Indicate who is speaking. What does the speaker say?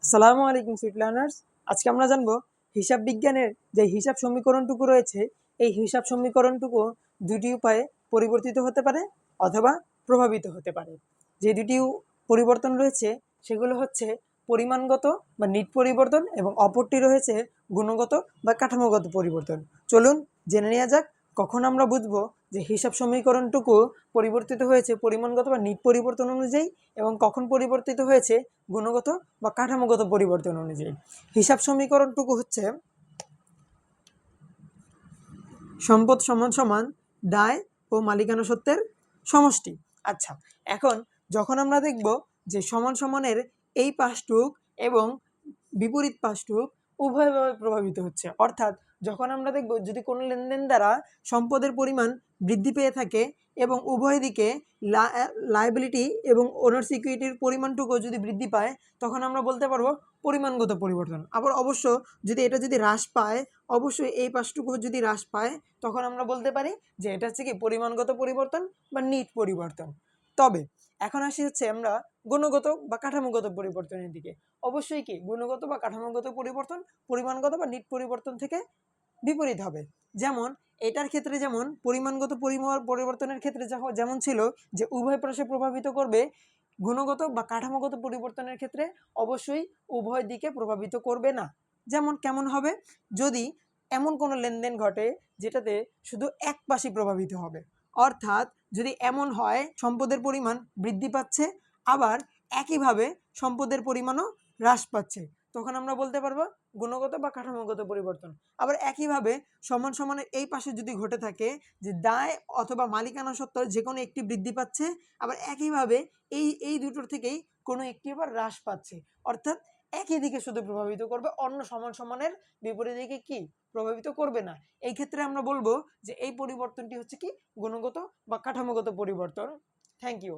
Speaker 1: আসসালামু আলাইকুম sweet learners. আজকে আমরা জানবো হিসাব বিজ্ঞানের যে হিসাব সমীকরণটুকু রয়েছে, এই হিসাব সমীকরণটুকু দুটি উপায়ে পরিবর্তিত হতে পারে অথবা প্রভাবিত হতে পারে। যে দুটি পরিবর্তন রয়েছে সেগুলো হচ্ছে পরিমাণগত বা নিট পরিবর্তন এবং অপরটি রয়েছে গুণগত বা কাঠামোগত পরিবর্তন। চলুন জেনে নেওয়া যাক কখন আমরা বুঝবো যে হিসাব সমীকরণটুকু পরিবর্তিত হয়েছে পরিমাণগত বা নিট পরিবর্তন অনুযায়ী এবং কখন পরিবর্তিত হয়েছে গুণগত বা কাঠামোগত পরিবর্তন অনুযায়ী। হিসাব সমীকরণটুকু হচ্ছে সম্পদ সমান সমান দায় ও মালিকানা সত্ত্বের সমষ্টি। আচ্ছা, এখন যখন আমরা দেখব যে সমান সমানের এই পাশটুক এবং বিপরীত পাশটুক উভয়ভাবে প্রভাবিত হচ্ছে, অর্থাৎ যখন আমরা দেখব যদি কোনো লেনদেন দ্বারা সম্পদের পরিমাণ বৃদ্ধি পেয়ে থাকে এবং উভয় দিকে লায়াবিলিটি এবং ওনার্স ইকুইটির পরিমাণটুকু যদি বৃদ্ধি পায়, তখন আমরা বলতে পারবো পরিমাণগত পরিবর্তন। আবার অবশ্য যদি এটা যদি হ্রাস পায়, অবশ্যই এই পাশটুকু যদি হ্রাস পায়, তখন আমরা বলতে পারি যে এটা হচ্ছে কি পরিমাণগত পরিবর্তন বা নিট পরিবর্তন। তবে এখন আসি হচ্ছে আমরা গুণগত বা কাঠামোগত পরিবর্তনের দিকে। অবশ্যই কি গুণগত বা কাঠামোগত পরিবর্তন পরিমাণগত বা নিট পরিবর্তন থেকে বিপরীত হবে। যেমন এটার ক্ষেত্রে যেমন পরিমাণগত পরিবর্তনের ক্ষেত্রে যেমন ছিল যে উভয় পাশে প্রভাবিত করবে, গুণগত বা কাঠামোগত পরিবর্তনের ক্ষেত্রে অবশ্যই উভয় দিকে প্রভাবিত করবে না। যেমন কেমন হবে, যদি এমন কোনো লেনদেন ঘটে যেটাতে শুধু এক পাশই প্রভাবিত হবে, অর্থাৎ যদি এমন হয় সম্পদের পরিমাণ বৃদ্ধি পাচ্ছে আবার একইভাবে সম্পদের পরিমাণও হ্রাস পাচ্ছে, তখন আমরা বলতে পারবো গুণগত বা কাঠামোগত পরিবর্তন। আবার একইভাবে সমান সমানের এই পাশে যদি ঘটে থাকে যে দায় অথবা মালিকানা সত্ত্বের যে কোনো একটি বৃদ্ধি পাচ্ছে, আবার একইভাবে এই দুটোর থেকেই কোনো একটি আবার হ্রাস পাচ্ছে, অর্থাৎ একই দিকে শুধু প্রভাবিত করবে, অন্য সমান সমানের বিপরীত দিকে কি প্রভাবিত করবে না। এই ক্ষেত্রে আমরা বলবো যে এই পরিবর্তনটি হচ্ছে কি গুণগত বা কাঠামোগত পরিবর্তন। Thank you.